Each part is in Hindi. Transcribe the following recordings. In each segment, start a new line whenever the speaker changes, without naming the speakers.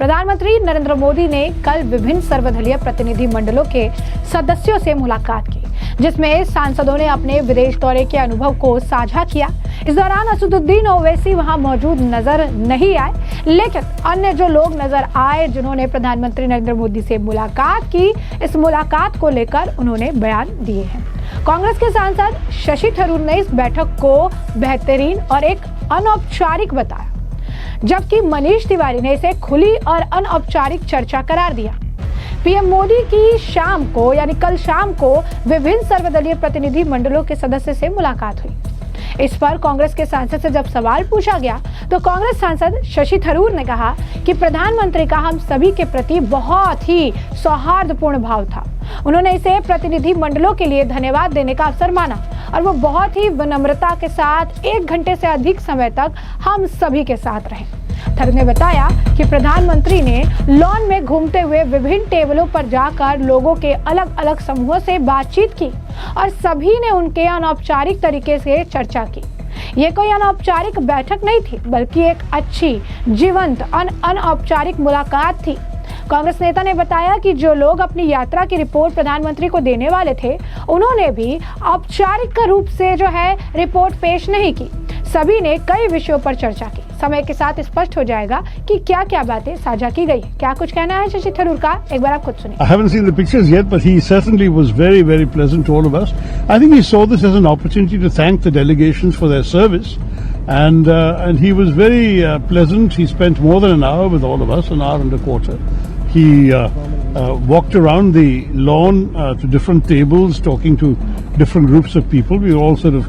प्रधानमंत्री नरेंद्र मोदी ने कल विभिन्न सर्वदलीय प्रतिनिधि मंडलों के सदस्यों से मुलाकात की, जिसमें सांसदों ने अपने विदेश दौरे के अनुभव को साझा किया। इस दौरान असदुद्दीन ओवैसी वहां मौजूद नजर नहीं आए, लेकिन अन्य जो लोग नजर आए जिन्होंने प्रधानमंत्री नरेंद्र मोदी से मुलाकात की, इस मुलाकात को लेकर उन्होंने बयान दिए हैं। कांग्रेस के सांसद शशि थरूर ने इस बैठक को बेहतरीन और एक अनौपचारिक बताया, जबकि मनीष तिवारी ने इसे खुली और अनौपचारिक चर्चा करार दिया। पीएम मोदी की शाम को यानी कल शाम को विभिन्न सर्वदलीय प्रतिनिधि मंडलों के सदस्य से मुलाकात हुई। इस पर कांग्रेस के सांसद से जब सवाल पूछा गया तो कांग्रेस सांसद शशि थरूर ने कहा कि प्रधानमंत्री का हम सभी के प्रति बहुत ही सौहार्दपूर्ण भाव था। उन्होंने इसे प्रतिनिधि मंडलों के लिए धन्यवाद देने का अवसर माना और वो बहुत ही विनम्रता के साथ 1 घंटे से अधिक समय तक हम सभी के साथ रहे। थरूर ने बताया कि प्रधानमंत्री ने लॉन में घूमते हुए विभिन्न टेबलों पर जाकर लोगों के अलग अलग समूहों से बातचीत की और सभी ने उनके अनौपचारिक तरीके से चर्चा की। ये कोई अनौपचारिक बैठक नहीं थी, बल्कि एक अच्छी, जीवंत अनौपचारिक मुलाकात थी। कांग्रेस नेता ने बताया कि जो लोग अपनी यात्रा की रिपोर्ट प्रधानमंत्री को देने वाले थे, उन्होंने भी औपचारिक रूप से रिपोर्ट पेश नहीं की। सभी ने कई विषयों पर चर्चा की। समय के साथ स्पष्ट हो जाएगा कि क्या क्या बातें साझा की गई। क्या कुछ कहना है शशि थरूर का, एक बार आप खुद सुनिए।
I haven't seen the pictures yet, but he certainly was very, very pleasant to all of us. I think he saw this as an opportunity to thank the delegations for their service, and he was very pleasant. He spent more than an hour with all of us, an hour and a quarter. He walked around the lawn to different tables, talking to different groups of people. We all sort of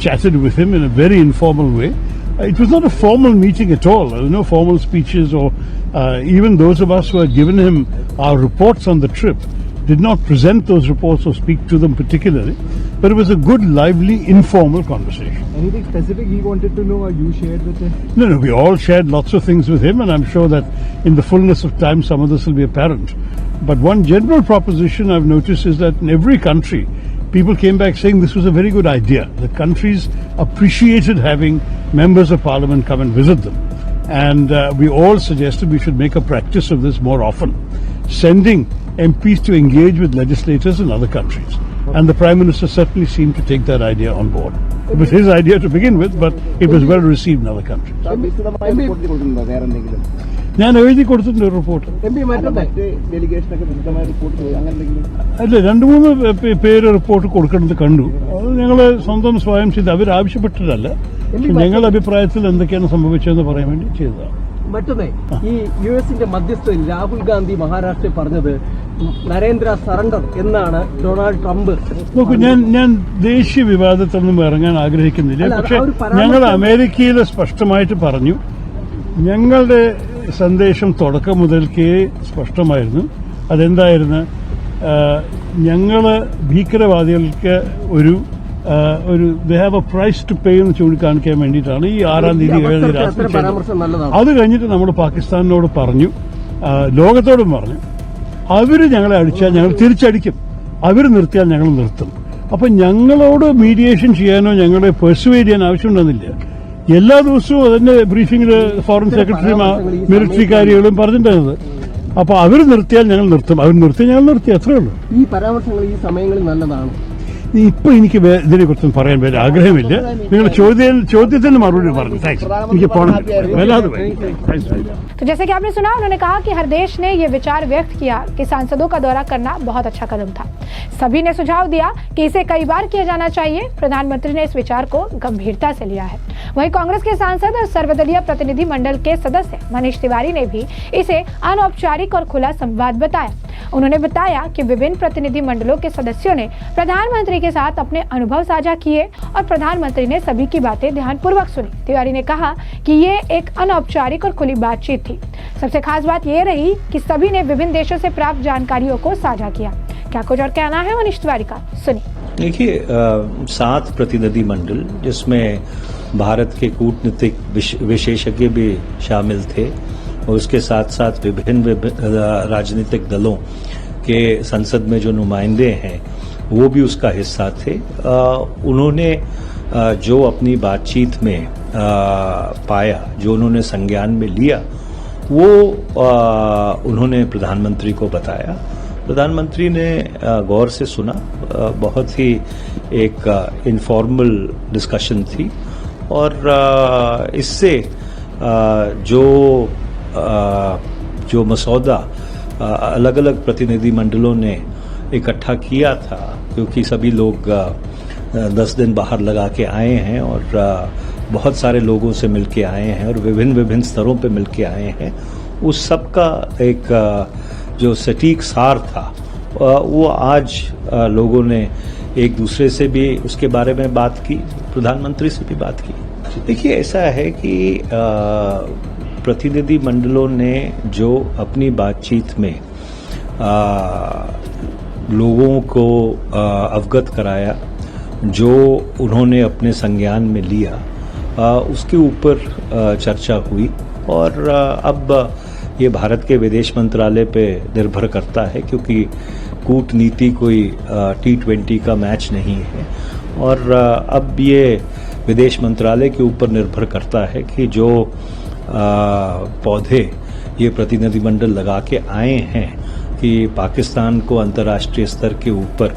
chatted with him in a very informal way. It was not a formal meeting at all. There were no formal speeches, or even those of us who had given him our reports on the trip did not present those reports or speak to them particularly. But it was a good, lively, informal conversation.
Anything specific he wanted to know or you shared with him?
No, we all shared lots of things with him, and I'm sure that in the fullness of time some of this will be apparent. But one general proposition I've noticed is that in every country, people came back saying this was a very good idea. The countries appreciated having members of parliament come and visit them. And we all suggested we should make a practice of this more often, sending MPs to engage with legislators in other countries. And the Prime Minister certainly seemed to take that idea on board. It was his idea to begin with, but it was well received in other countries. ഞാൻ എഴുതി കൊടുത്തിട്ടുണ്ട് റിപ്പോർട്ട്. അല്ല, 2-3 പേര് റിപ്പോർട്ട് കൊടുക്കുന്നത് കണ്ടു. അത് ഞങ്ങള് സ്വന്തം സ്വയം ചെയ്ത് അവരാവശ്യപ്പെട്ടിട്ടല്ല. ഞങ്ങളുടെ അഭിപ്രായത്തിൽ എന്തൊക്കെയാണ് സംഭവിച്ചതെന്ന് പറയാൻ വേണ്ടി ചെയ്തതാണ്.
മറ്റൊന്നേ, ഈ യുഎസിന്റെ മധ്യസ്ഥയിൽ രാഹുൽ ഗാന്ധി മഹാരാഷ്ട്രയിൽ പറഞ്ഞത് നരേന്ദ്ര സറണ്ടർ എന്നാണ് ഡൊണാൾഡ് ട്രംപ്.
നോക്കൂ, ഞാൻ ദേശീയ വിവാദത്തിലൊന്നും ഇറങ്ങാൻ ആഗ്രഹിക്കുന്നില്ല. പക്ഷെ ഞങ്ങൾ അമേരിക്കയിൽ സ്പഷ്ടമായിട്ട് പറഞ്ഞു, ഞങ്ങളുടെ സന്ദേശം തുടക്കം മുതൽക്കേ സ്പഷ്ടമായിരുന്നു. അതെന്തായിരുന്നു? ഞങ്ങള് ഭീകരവാദികൾക്ക് ഒരു they have a price to pay എന്ന് ചൂണ്ടിക്കാണിക്കാൻ വേണ്ടിയിട്ടാണ് ഈ 6-ാം തീയതി 7-ാം തീയതി രാത്രി. അത് കഴിഞ്ഞിട്ട് നമ്മൾ പാകിസ്ഥാനിനോട് പറഞ്ഞു, ലോകത്തോടും പറഞ്ഞു, അവര് ഞങ്ങളെ അടിച്ചാൽ ഞങ്ങൾ തിരിച്ചടിക്കും, അവര് നിർത്തിയാൽ ഞങ്ങൾ നിർത്തും. അപ്പൊ ഞങ്ങളോട് മീഡിയേഷൻ ചെയ്യാനോ ഞങ്ങളെ പെർസുവേഡ് ചെയ്യാൻ ആവശ്യമുണ്ടെന്നില്ല. എല്ലാ ദിവസവും അതിന്റെ ബ്രീഫിംഗിൽ ഫോറിൻ സെക്രട്ടറിയും മിലിറ്ററി കാര്യങ്ങളും പറഞ്ഞിട്ടുണ്ടായിരുന്നത്. അപ്പൊ അവര് നിർത്തിയാൽ ഞങ്ങൾ നിർത്തും, അവർ നിർത്തിയാൽ ഞങ്ങൾ നിർത്തി, അത്രേ ഉള്ളൂ.
ഈ പരാമർശങ്ങൾ ഈ സമയങ്ങളിൽ നല്ലതാണ്.
ഇപ്പൊ എനിക്ക് ഇതിനെക്കുറിച്ചൊന്നും പറയാൻ വലിയ ആഗ്രഹമില്ല. നിങ്ങളുടെ ചോദ്യത്തിന് മറുപടി പറഞ്ഞു. എനിക്ക് പോകണം, വല്ലാതെ.
तो जैसे कि आपने सुना, उन्होंने कहा कि हर देश ने ये विचार व्यक्त किया कि सांसदों का दौरा करना बहुत अच्छा कदम था। सभी ने सुझाव दिया कि इसे कई बार किया जाना चाहिए। प्रधानमंत्री ने इस विचार को गंभीरता से लिया है। वहीं कांग्रेस के सांसद और सर्वदलीय प्रतिनिधि मंडल के सदस्य मनीष तिवारी ने भी इसे अनौपचारिक और खुला संवाद बताया। उन्होंने बताया कि विभिन्न प्रतिनिधि मंडलों के सदस्यों ने प्रधानमंत्री के साथ अपने अनुभव साझा किए और प्रधानमंत्री ने सभी की बातें ध्यानपूर्वक सुनी। तिवारी ने कहा कि ये एक अनौपचारिक और खुली बातचीत थी। सबसे खास बात ये रही कि सभी ने विभिन्न देशों से प्राप्त जानकारियों को साझा किया। क्या कुछ और कहना है मनीष तिवारी का, सुनिए।
देखिए, 7 प्रतिनिधि मंडल, जिसमें भारत के कूटनीतिक विशेषज्ञ भी शामिल थे और उसके साथ साथ विभिन्न राजनीतिक दलों के संसद में जो नुमाइंदे हैं वो भी उसका हिस्सा थे। उन्होंने जो अपनी बातचीत में पाया, जो उन्होंने संज्ञान में लिया, वो उन्होंने प्रधानमंत्री को बताया। प्रधानमंत्री ने गौर से सुना। बहुत ही एक इनफॉर्मल डिस्कशन थी और इससे जो मसौदा अलग अलग प्रतिनिधि मंडलों ने इकट्ठा किया था, क्योंकि सभी लोग 10 दिन बाहर लगा के आए हैं और बहुत सारे लोगों से मिलके आए हैं और विभिन्न स्तरों पे मिलके आए हैं, उस सब का एक जो सटीक सार था वो आज लोगों ने एक दूसरे से भी उसके बारे में बात की, प्रधानमंत्री से भी बात की। देखिए, ऐसा है कि प्रतिनिधि मंडलों ने जो अपनी बातचीत में लोगों को अवगत कराया, जो उन्होंने अपने संज्ञान में लिया, उसके ऊपर चर्चा हुई और अब ये भारत के विदेश मंत्रालय पे निर्भर करता है, क्योंकि कूटनीति कोई T20 का मैच नहीं है और अब ये विदेश मंत्रालय के ऊपर निर्भर करता है कि जो पौधे ये प्रतिनिधिमंडल लगा के आए हैं कि पाकिस्तान को अंतर्राष्ट्रीय स्तर के ऊपर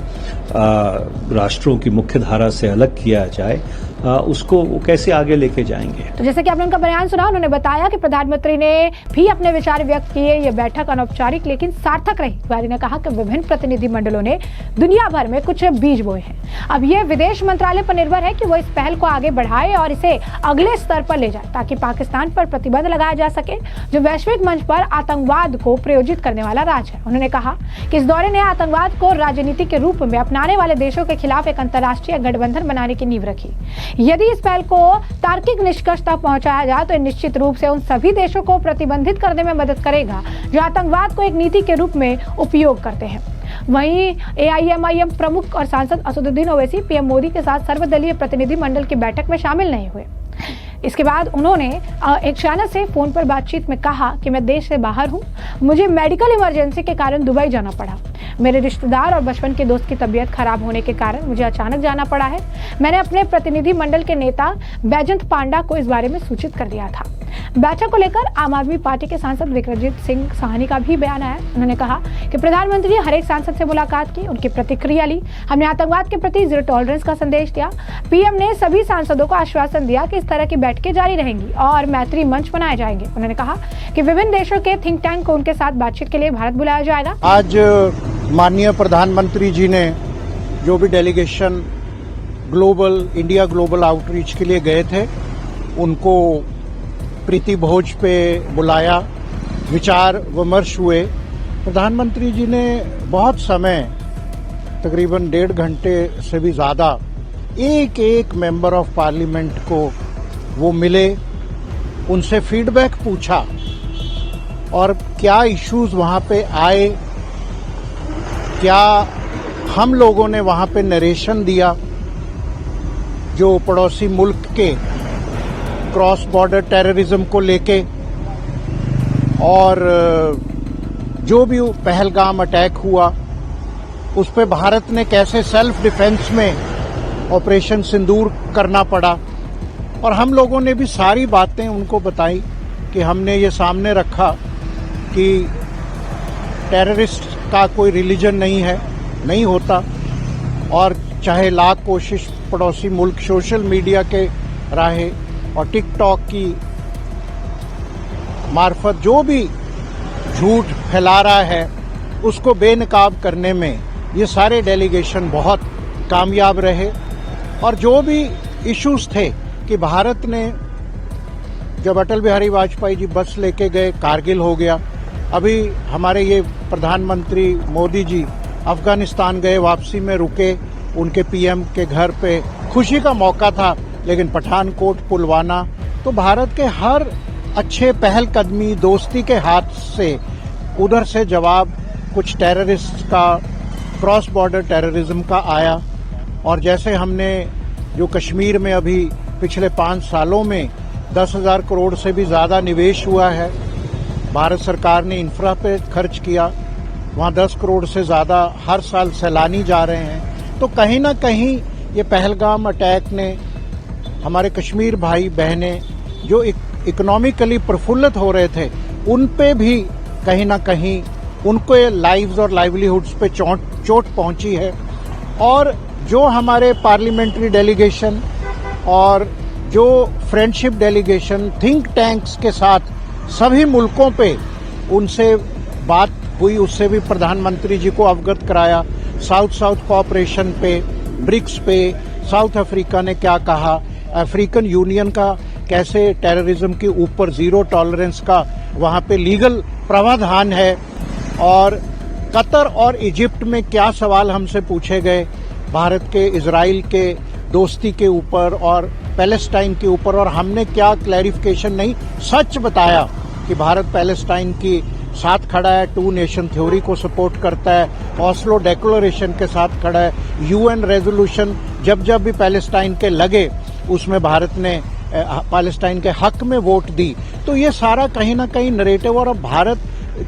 राष्ट्रों की मुख्य धारा से अलग किया जाए, उसको वो कैसे आगे लेके जाएंगे।
तो जैसे कि आपने उनका बयान सुना, उन्होंने बताया कि प्रधानमंत्री ने भी अपने विचार व्यक्त किए। ये बैठक अनौपचारिक लेकिन सार्थक रही। तिवारी ने कहा कि विभिन्न प्रतिनिधि मंडलों ने दुनिया भर में कुछ बीज बोए हैं। अब ये विदेश मंत्रालय पर निर्भर है कि वो इस पहल को आगे बढ़ाए और इसे अगले स्तर पर ले जाए, ताकि पाकिस्तान पर प्रतिबंध लगाया जा सके, जो वैश्विक मंच पर आतंकवाद को प्रायोजित करने वाला राज्य है। उन्होंने कहा कि इस दौरे ने आतंकवाद को राजनीति के रूप में अपनाने वाले देशों के खिलाफ एक अंतर्राष्ट्रीय गठबंधन बनाने की नींव रखी। यदि इस पहल को तार्किक निष्कर्ष तक पहुंचाया जाए तो निश्चित रूप से उन सभी देशों को प्रतिबंधित करने में मदद करेगा जो आतंकवाद को एक नीति के रूप में उपयोग करते हैं। वहीं AIMIM प्रमुख और सांसद असदुद्दीन ओवैसी पीएम मोदी के साथ सर्वदलीय प्रतिनिधि मंडल की बैठक में शामिल नहीं हुए। इसके बाद उन्होंने एक चैनल से फोन पर बातचीत में कहा कि मैं देश से बाहर हूं, मुझे मेडिकल इमरजेंसी के कारण दुबई जाना पड़ा। मेरे रिश्तेदार और बचपन के दोस्त की तबीयत खराब होने के कारण मुझे अचानक जाना पड़ा है। मैंने अपने प्रतिनिधि मंडल के नेता बैजंत पांडा को इस बारे में सूचित कर दिया था। बैठक को लेकर आम आदमी पार्टी के सांसद विक्रमजीत सिंह साहनी का भी बयान आया। उन्होंने कहा कि प्रधानमंत्री ने हर एक सांसद से मुलाकात की, उनकी प्रतिक्रिया ली। हमने आतंकवाद के प्रति जीरो टॉलरेंस का संदेश दिया। पीएम ने सभी सांसदों को आश्वासन दिया कि इस तरह की बैठकें जारी रहेंगी और मैत्री मंच बनाए जाएंगे। उन्होंने कहा कि विभिन्न देशों के थिंक टैंक को उनके साथ बातचीत के लिए भारत बुलाया जाएगा।
आज माननीय प्रधानमंत्री जी ने जो भी डेलीगेशन इंडिया ग्लोबल आउटरीच के लिए गए थे, उनको प्रीति भोज पे बुलाया, विचार विमर्श हुए। प्रधानमंत्री जी ने बहुत समय, तकरीबन 1.5 घंटे से भी ज्यादा, एक एक मेंबर ऑफ पार्लियामेंट को वो मिले, उनसे फीडबैक पूछा और क्या इश्यूज वहां पे आए, क्या हम लोगों ने वहां पे नरेशन दिया जो पड़ोसी मुल्क के क्रॉस बॉर्डर टेररिज्म को लेके, और जो भी पहलगाम अटैक हुआ उस पे भारत ने कैसे सेल्फ डिफेंस में ऑपरेशन सिंदूर करना पड़ा। और हम लोगों ने भी सारी बातें उनको बताई कि हमने ये सामने रखा कि टेररिस्ट का कोई रिलीजन नहीं है, नहीं होता, और चाहे लाख कोशिश पड़ोसी मुल्क सोशल मीडिया के राहे और टिकटॉक की मार्फत जो भी झूठ फैला रहा है उसको बेनकाब करने में ये सारे डेलीगेशन बहुत कामयाब रहे। और जो भी इश्यूज थे कि भारत ने, जब अटल बिहारी वाजपेयी जी बस लेके गए, कारगिल हो गया, अभी हमारे ये प्रधानमंत्री मोदी जी अफगानिस्तान गए, वापसी में रुके, उनके पीएम के घर पे खुशी का मौका था, लेकिन पठानकोट, पुलवामा, तो भारत के हर अच्छे पहलकदमी, दोस्ती के हाथ से उधर से जवाब कुछ टेररिस्ट का, क्रॉस बॉर्डर टेररिज्म का आया। और जैसे हमने जो कश्मीर में अभी पिछले 5 सालों में 10,000 करोड़ से भी ज्यादा निवेश हुआ है, भारत सरकार ने इंफ्रा पे खर्च किया, वहां 10 करोड़ से ज्यादा हर साल सैलानी जा रहे हैं। तो कहीं ना कहीं ये पहलगाम अटैक ने हमारे कश्मीर भाई बहनें जो इकोनॉमिकली प्रफुल्लित हो रहे थे, उन पे भी कहीं ना कहीं उनके लाइव्स और लाइवलीहुड्स पे चोट पहुंची है। और जो हमारे पार्लियामेंट्री डेलीगेशन और जो फ्रेंडशिप डेलीगेशन थिंक टैंक्स के साथ सभी मुल्कों पे उनसे बात हुई, उससे भी प्रधानमंत्री जी को अवगत कराया। साउथ साउथ कोऑपरेशन पे, ब्रिक्स पे, साउथ अफ्रीका ने क्या कहा, अफ्रीकन यूनियन का कैसे टेररिज्म के ऊपर जीरो टॉलरेंस का वहां पे लीगल प्रावधान है, और कतर और इजिप्ट में क्या सवाल हमसे पूछे गए भारत के इजराइल के दोस्ती के ऊपर और पैलेस्टाइन के ऊपर, और हमने क्या क्लैरिफिकेशन नहीं सच बताया कि भारत पैलेस्टाइन की साथ खड़ा है, टू नेशन थ्योरी को सपोर्ट करता है, ऑस्लो डिक्लेरेशन के साथ खड़ा है, यूएन रेजोल्यूशन जब जब भी पैलेस्टाइन के लगे उसमें भारत ने पैलेस्टाइन के हक में वोट दी। तो ये सारा कहीं ना कहीं नरेटिव, और अब भारत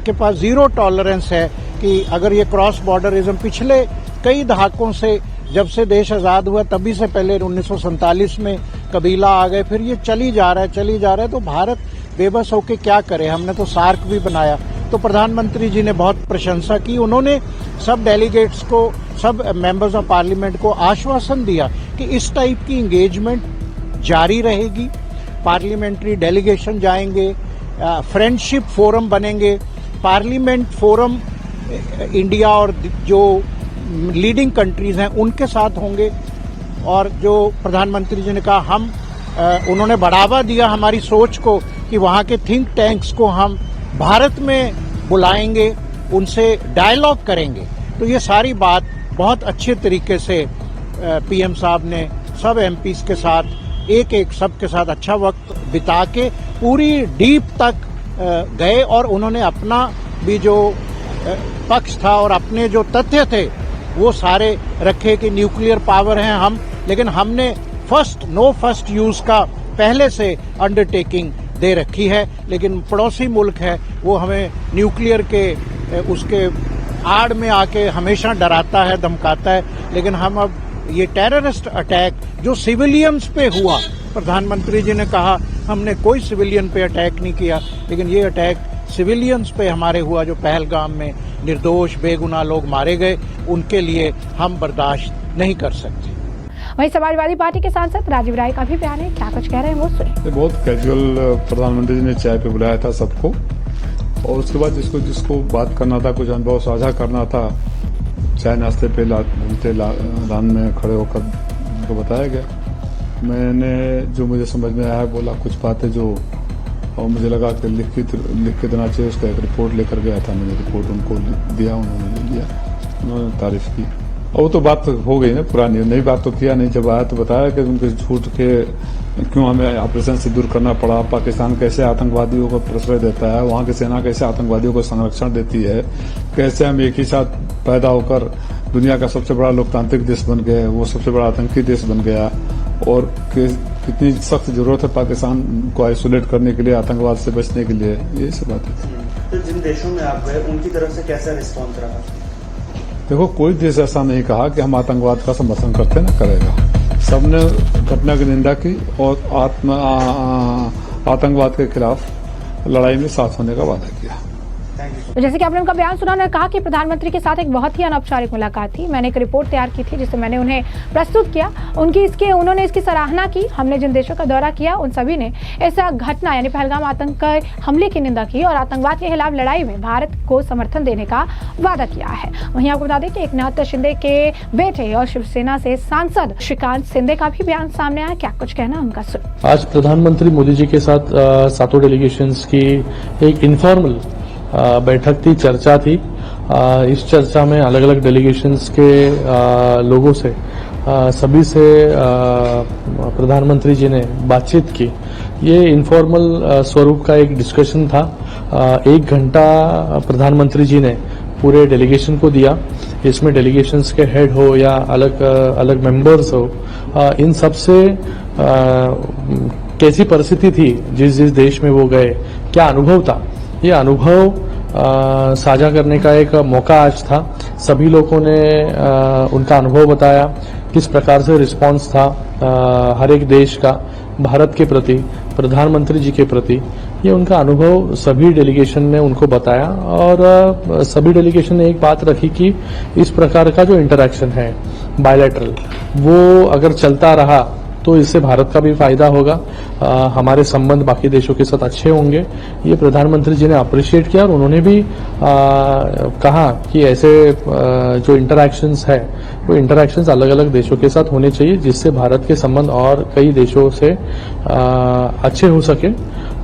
के पास जीरो टॉलरेंस है कि अगर ये क्रॉस बॉर्डरिज्म पिछले कई दहाकों से, जब से देश आजाद हुआ तभी से पहले 1947 में कबीला आ गए, फिर ये चली जा रहा है, तो भारत बेबस होकर क्या करे। हमने तो सार्क भी बनाया। तो प्रधानमंत्री जी ने बहुत प्रशंसा की, उन्होंने सब डेलीगेट्स को, सब मेंबर्स ऑफ पार्लियामेंट को आश्वासन दिया कि इस टाइप की एंगेजमेंट जारी रहेगी। पार्लियामेंट्री डेलीगेशन जाएंगे, फ्रेंडशिप फोरम बनेंगे, पार्लियामेंट फोरम इंडिया और जो लीडिंग कंट्रीज हैं उनके साथ होंगे। और जो प्रधानमंत्री जी ने कहा, उन्होंने बढ़ावा दिया हमारी सोच को कि वहां के थिंक टैंक्स को हम भारत में बुलाएंगे, उनसे डायलॉग करेंगे। तो ये सारी बात बहुत अच्छे तरीके से पीएम साहब ने सब एमपीज के साथ एक सबके साथ अच्छा वक्त बिता के पूरी डीप तक गए, और उन्होंने अपना भी जो पक्ष था और अपने जो तथ्य थे वो सारे रखे कि न्यूक्लियर पावर हैं हम, लेकिन हमने नो फर्स्ट यूज का पहले से अंडरटेकिंग दे रखी है, लेकिन पड़ोसी मुल्क है वो हमें न्यूक्लियर के उसके आड़ में आके हमेशा डराता है, धमकाता है। लेकिन हम अब ये टेररिस्ट अटैक जो सिविलियंस पे हुआ, प्रधानमंत्री जी ने कहा हमने कोई सिविलियन पे अटैक नहीं किया, लेकिन ये अटैक सिविलियंस पे हमारे हुआ, जो पहलगाम में निर्दोष बेगुनाह लोग मारे गए, उनके लिए हम बर्दाश्त नहीं कर सकते।
वहीं समाजवादी पार्टी के सांसद राजीव राय का भी बयान है, क्या कुछ कह रहे हैं वो सुनिए।
बहुत कैजुअल प्रधानमंत्री जी ने चाय पे बुलाया था सबको, और उसके बाद जिसको बात करना था, कुछ अनुभव साझा करना था, चाय नाश्ते पे घूमते लान में खड़े होकर उनको बताया गया। मैंने जो मुझे समझ में आया बोला, कुछ बातें जो और मुझे लगा कि लिख के देना चाहिए, उसका एक रिपोर्ट लेकर गया था। मैंने रिपोर्ट उनको दिया, उन्होंने ले लिया, उन्होंने तारीफ की। और वो तो बात हो गई ना पुरानी, नई बात तो किया नहीं। जब आया तो बताया कि उनके झूठ के क्यों हमें ऑपरेशन से दूर करना पड़ा, पाकिस्तान कैसे आतंकवादियों को प्रश्रय देता है, वहां की सेना कैसे आतंकवादियों को संरक्षण देती है, कैसे हम एक ही साथ पैदा होकर दुनिया का सबसे बड़ा लोकतांत्रिक देश बन गए, वो सबसे बड़ा आतंकी देश बन गया, और कितनी सख्त जरूरत है पाकिस्तान को आइसोलेट करने के लिए, आतंकवाद से बचने के लिए। ये सब बातें थी।
तो जिन देशों में आप गए उनकी तरफ से कैसा रिस्पॉन्स रहा?
देखो, कोई देश ऐसा नहीं कहा कि हम आतंकवाद का समर्थन करते न करेगा। सबने घटना की निंदा की और आतंकवाद के खिलाफ लड़ाई में साथ होने का वादा किया।
तो जैसे कि आपने उनका बयान सुना, उन्होंने कहा कि प्रधानमंत्री के साथ एक बहुत ही अनौपचारिक मुलाकात थी। मैंने एक रिपोर्ट तैयार की थी जिसे मैंने उन्हें प्रस्तुत किया। उन्होंने इसकी सराहना की। हमने जिन देशों का दौरा किया उन सभी ने ऐसा घटना यानी पहलगाम आतंक हमले की निंदा की और आतंकवाद के खिलाफ लड़ाई में भारत को समर्थन देने का वादा किया है। वहीं आपको बता दें कि एकनाथ शिंदे के बेटे और शिवसेना से सांसद श्रीकांत शिंदे का भी बयान सामने आया। क्या कुछ कहना उनका सुन।
आज प्रधानमंत्री मोदी जी के साथ सातों डेलीगेशंस की एक इनफॉर्मल बैठक थी, चर्चा थी। इस चर्चा में अलग अलग डेलीगेशंस के लोगों से सभी से प्रधानमंत्री जी ने बातचीत की। ये इनफॉर्मल स्वरूप का एक डिस्कशन था। 1 घंटा प्रधानमंत्री जी ने पूरे डेलीगेशन को दिया। इसमें डेलीगेशंस के हेड हो या अलग अलग मेंबर्स हो, इन सब से कैसी परिस्थिति थी जिस देश में वो गए, क्या अनुभव था, ये अनुभव साझा करने का एक मौका आज था। सभी लोगों ने उनका अनुभव बताया, किस प्रकार से रिस्पांस था हर एक देश का, भारत के प्रति, प्रधानमंत्री जी के प्रति, ये उनका अनुभव सभी डेलीगेशन ने उनको बताया और सभी डेलीगेशन ने एक बात रखी कि इस प्रकार का जो इंटरैक्शन है बायलैटरल, वो अगर चलता रहा तो इससे भारत का भी फायदा होगा, हमारे संबंध बाकी देशों के साथ अच्छे होंगे। ये प्रधानमंत्री जी ने अप्रिशिएट किया और उन्होंने भी कहा कि ऐसे जो इंटरैक्शंस है वो इंटरैक्शंस अलग अलग देशों के साथ होने चाहिए, जिससे भारत के संबंध और कई देशों से अच्छे हो सके।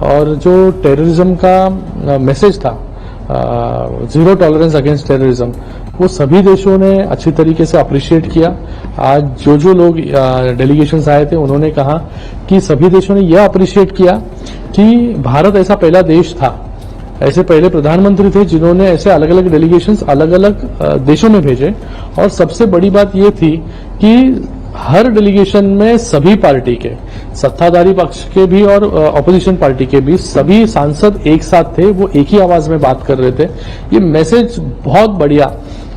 और जो टेररिज्म का मैसेज था, जीरो टॉलरेंस अगेंस्ट टेररिज्म, वो सभी देशों ने अच्छी तरीके से अप्रिशिएट किया। आज जो लोग डेलीगेशंस आए थे उन्होंने कहा कि सभी देशों ने यह अप्रिशिएट किया कि भारत ऐसा पहला देश था, ऐसे पहले प्रधानमंत्री थे जिन्होंने ऐसे अलग अलग डेलीगेशंस अलग अलग देशों में भेजे। और सबसे बड़ी बात ये थी कि हर डेलीगेशन में सभी पार्टी के, सत्ताधारी पक्ष के भी और ऑपोजिशन पार्टी के भी सभी सांसद एक साथ थे, वो एक ही आवाज में बात कर रहे थे। ये मैसेज बहुत बढ़िया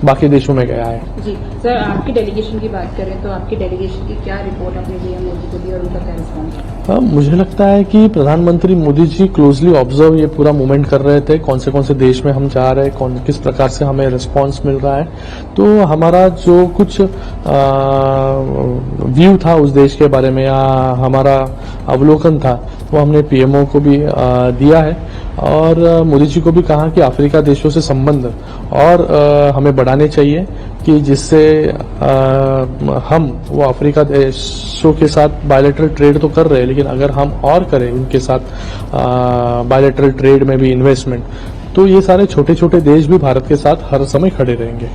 बाकी देशों में गया है।
जी सर, आपकी डेलीगेशन की बात करें तो आपकी डेलीगेशन की क्या रिपोर्ट अपने पीएम मोदी को दी और उनका क्या रिस्पॉन्स है?
मुझे लगता है कि प्रधानमंत्री मोदी जी क्लोजली ऑब्जर्व ये पूरा मूवमेंट कर रहे थे, कौन से देश में हम जा रहे हैं, किस प्रकार से हमें रिस्पांस मिल रहा है। तो हमारा जो कुछ व्यू था उस देश के बारे में या हमारा अवलोकन था वो हमने पीएमओ को भी दिया है और मोदी जी को भी कहा कि अफ्रीका देशों से संबंध और हमें बढ़ाने चाहिए कि जिससे हम वो अफ्रीका देशों के साथ बायलैटरल ट्रेड तो कर रहे हैं, लेकिन अगर हम और करें उनके साथ बायलैटरल ट्रेड में भी इन्वेस्टमेंट, तो ये सारे छोटे छोटे देश भी भारत के साथ हर समय खड़े रहेंगे।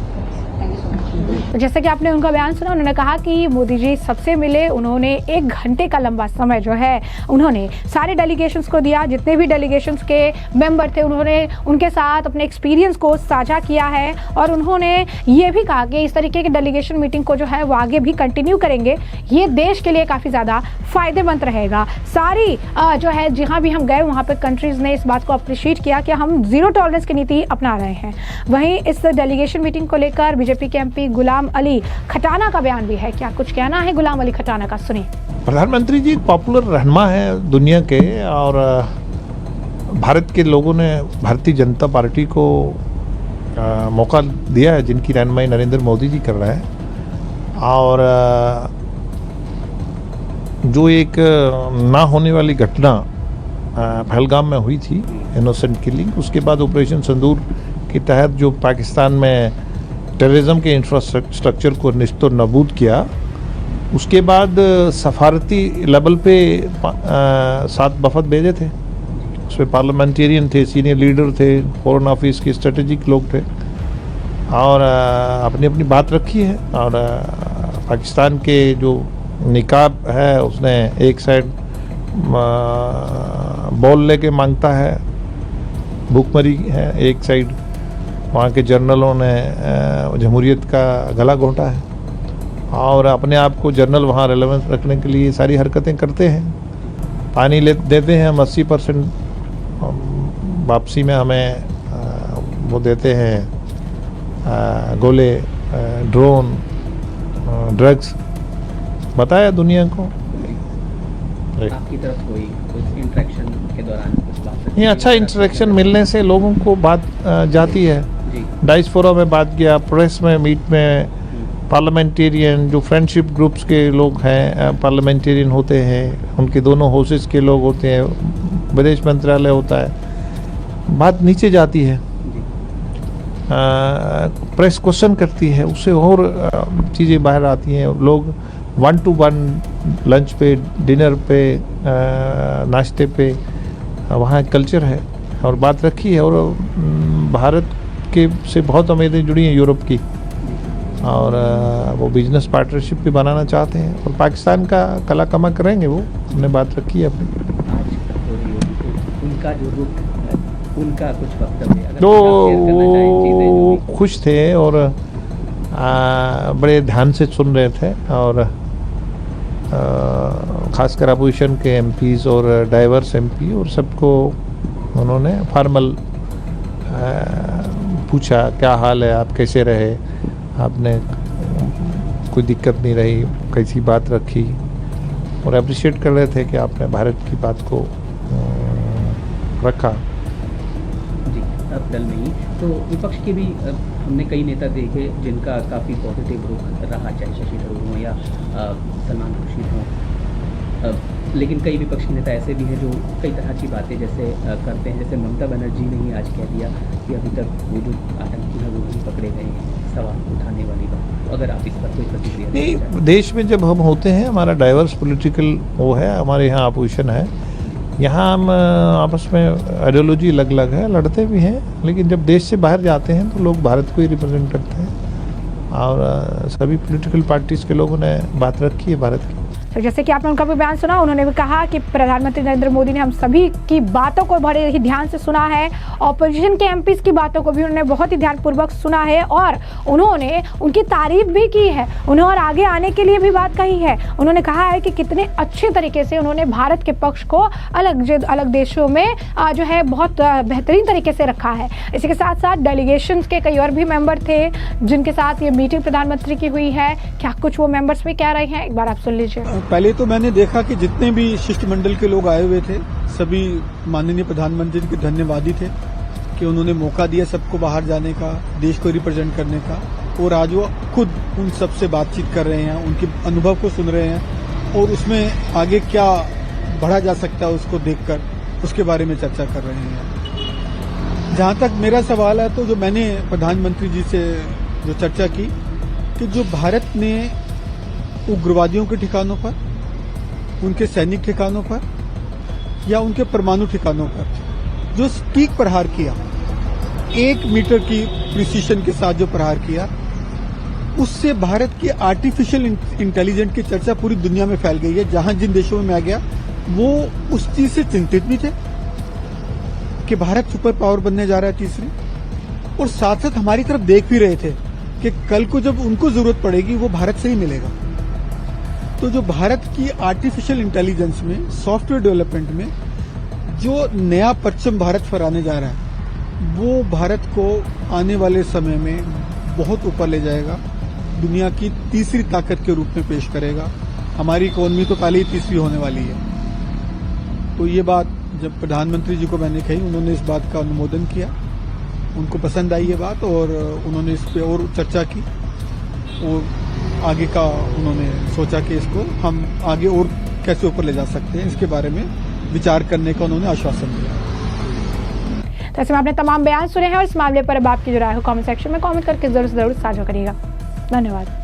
जैसे कि आपने उनका बयान सुना, उन्होंने कहा कि मोदी जी सबसे मिले, उन्होंने 1 घंटे का लंबा समय जो है उन्होंने सारे डेलीगेशंस को दिया, जितने भी डेलीगेशंस के मेंबर थे उन्होंने उनके साथ अपने एक्सपीरियंस को साझा किया है और उन्होंने ये भी कहा कि इस तरीके की डेलीगेशन मीटिंग को जो है वो आगे भी कंटिन्यू करेंगे, ये देश के लिए काफ़ी ज़्यादा फायदेमंद रहेगा। सारी जो है जहाँ भी हम गए वहाँ पर कंट्रीज़ ने इस बात को अप्रिशिएट किया कि हम जीरो टॉलरेंस की नीति अपना रहे हैं। वहीं इस डेलीगेशन मीटिंग को लेकर बीजेपी के एमपी गुलाम अली खटाना का बयान भी है। क्या कुछ कहना है गुलाम अली खटाना का, सुनिए।
प्रधानमंत्री जी पॉपुलर रहनुमा है दुनिया के और भारत के लोगों ने भारतीय जनता पार्टी को मौका दिया है, जिनकी रहनुमाई नरेंद्र मोदी जी कर रहे हैं। और जो एक ना होने वाली घटना पहलगाम में हुई थी, इनोसेंट किलिंग, उसके बाद ऑपरेशन सिंदूर के तहत जो पाकिस्तान में टेररिज्म के इंफ्रास्ट्रक्चर को निस्तो नबूद किया, उसके बाद सफारती लेवल पे 7 वफद भेजे थे। उसमें पार्लियामेंटेरियन थे, सीनियर लीडर थे, फॉरेन ऑफिस के स्ट्रेटेजिक लोग थे और अपनी अपनी बात रखी है। और पाकिस्तान के जो निकाब है उसने एक साइड बॉल लेके मांगता है, भूखमरी है, एक साइड वहाँ के जर्नलों ने जमहूरियत का गला घोंटा है और अपने आप को जर्नल वहाँ रेलेवेंस रखने के लिए सारी हरकतें करते हैं। पानी देते हैं हम 80%, वापसी में हमें वो देते हैं गोले, ड्रोन, ड्रग्स, बताया दुनिया को।
आपकी तरफ कोई इंटरेक्शन के दौरान कुछ बात?
ये अच्छा इंटरेक्शन मिलने से लोगों को बात जाती है। डायस्पोरा में बात किया, प्रेस में मीट में, पार्लियामेंटेरियन जो फ्रेंडशिप ग्रुप्स के लोग हैं, पार्लियामेंटेरियन होते हैं, उनके दोनों हाउसेस के लोग होते हैं, विदेश मंत्रालय होता है, बात नीचे जाती है, प्रेस क्वेश्चन करती है, उससे और चीज़ें बाहर आती हैं। लोग 1 to 1 लंच पे, डिनर पे, नाश्ते पे, वहाँ कल्चर है और बात रखी है। और भारत के से बहुत उम्मीदें जुड़ी हैं यूरोप की और वो बिजनेस पार्टनरशिप भी बनाना चाहते हैं और पाकिस्तान का कला कमा करेंगे, वो हमने बात रखी है अपनी।
उनका जो रुख, उनका कुछ वक्तव्य
तो खुश थे और बड़े ध्यान से सुन रहे थे और खासकर अपोजिशन के एमपीज और डाइवर्स एमपी और सबको उन्होंने फॉर्मल पूछा, क्या हाल है, आप कैसे रहे, आपने कोई दिक्कत नहीं रही, कैसी बात रखी, और अप्रिशिएट कर रहे थे कि आपने भारत की बात को रखा।
जी, अब दल में ही तो विपक्ष के भी हमने कई नेता देखे जिनका काफ़ी पॉजिटिव रुख रहा, चाहे शशि थरूर हों या सलमान खुर्शीद हों, लेकिन कई विपक्षी नेता ऐसे भी हैं जो कई तरह की बातें जैसे करते हैं। जैसे ममता बनर्जी ने ही आज कह दिया कि अभी तक वो जो आतंकी है वो नहीं पकड़े गए हैं, सवाल उठाने वाली बात। तो अगर आप इस पर कोई प्रतिक्रिया
नहीं, देश में जब हम होते हैं, हमारा डाइवर्स पॉलिटिकल वो है, हमारे यहाँ अपोजिशन है, यहाँ हम आपस में आइडियोलॉजी अलग अलग है, लड़ते भी हैं, लेकिन जब देश से बाहर जाते हैं तो लोग भारत को ही रिप्रेजेंट करते हैं और सभी पॉलिटिकल पार्टीज के लोगों ने बात रखी है भारत की।
तो जैसे कि आपने उनका भी बयान सुना, उन्होंने भी कहा कि प्रधानमंत्री नरेंद्र मोदी ने हम सभी की बातों को बड़े ही ध्यान से सुना है, ऑपोजिशन के एमपीज की बातों को भी उन्होंने बहुत ही ध्यानपूर्वक सुना है और उन्होंने उनकी तारीफ भी की है, उन्हें और आगे आने के लिए भी बात कही है। उन्होंने कहा है कि कितने अच्छे तरीके से उन्होंने भारत के पक्ष को अलग देशों में जो है बहुत बेहतरीन तरीके से रखा है। इसी के साथ साथ डेलीगेशन के कई और भी मेंबर थे जिनके साथ ये मीटिंग प्रधानमंत्री की हुई है। क्या कुछ वो मेंबर्स भी कह रहे हैं, एक बार आप सुन लीजिए।
पहले तो मैंने देखा कि जितने भी शिष्टमंडल के लोग आए हुए थे सभी माननीय प्रधानमंत्री के धन्यवादी थे कि उन्होंने मौका दिया सबको बाहर जाने का, देश को रिप्रेजेंट करने का, और आज वो खुद उन सबसे बातचीत कर रहे हैं, उनके अनुभव को सुन रहे हैं और उसमें आगे क्या बढ़ा जा सकता है उसको देखकर उसके बारे में चर्चा कर रहे हैं। जहां तक मेरा सवाल है तो जो मैंने प्रधानमंत्री जी से जो चर्चा की कि जो भारत ने उग्रवादियों के ठिकानों पर, उनके सैनिक ठिकानों पर या उनके परमाणु ठिकानों पर जो सटीक प्रहार किया, 1 मीटर की प्रिसीशन के साथ जो प्रहार किया, उससे भारत की आर्टिफिशियल इंटेलिजेंस की चर्चा पूरी दुनिया में फैल गई है। जहां जिन देशों में मैं गया वो उस चीज से चिंतित भी थे कि भारत सुपर पावर बनने जा रहा है तीसरी, और साथ साथ हमारी तरफ देख भी रहे थे कि कल को जब उनको जरूरत पड़ेगी वो भारत से ही मिलेगा। तो जो भारत की आर्टिफिशियल इंटेलिजेंस में, सॉफ्टवेयर डेवलपमेंट में जो नया परचम भारत फहराने जा रहा है वो भारत को आने वाले समय में बहुत ऊपर ले जाएगा, दुनिया की तीसरी ताकत के रूप में पेश करेगा। हमारी इकोनॉमी तो पहले ही तीसरी होने वाली है। तो ये बात जब प्रधानमंत्री जी को मैंने कही, उन्होंने इस बात का अनुमोदन किया, उनको पसंद आई ये बात और उन्होंने इस पर और चर्चा की और आगे का उन्होंने सोचा कि इसको हम आगे और कैसे ऊपर ले जा सकते हैं, इसके बारे में विचार करने का उन्होंने आश्वासन दिया।
तो ऐसे में आपने तमाम बयान सुने हैं और इस मामले पर अब आपकी जो राय हो कमेंट सेक्शन में कमेंट करके जरूर साझा करिएगा। धन्यवाद।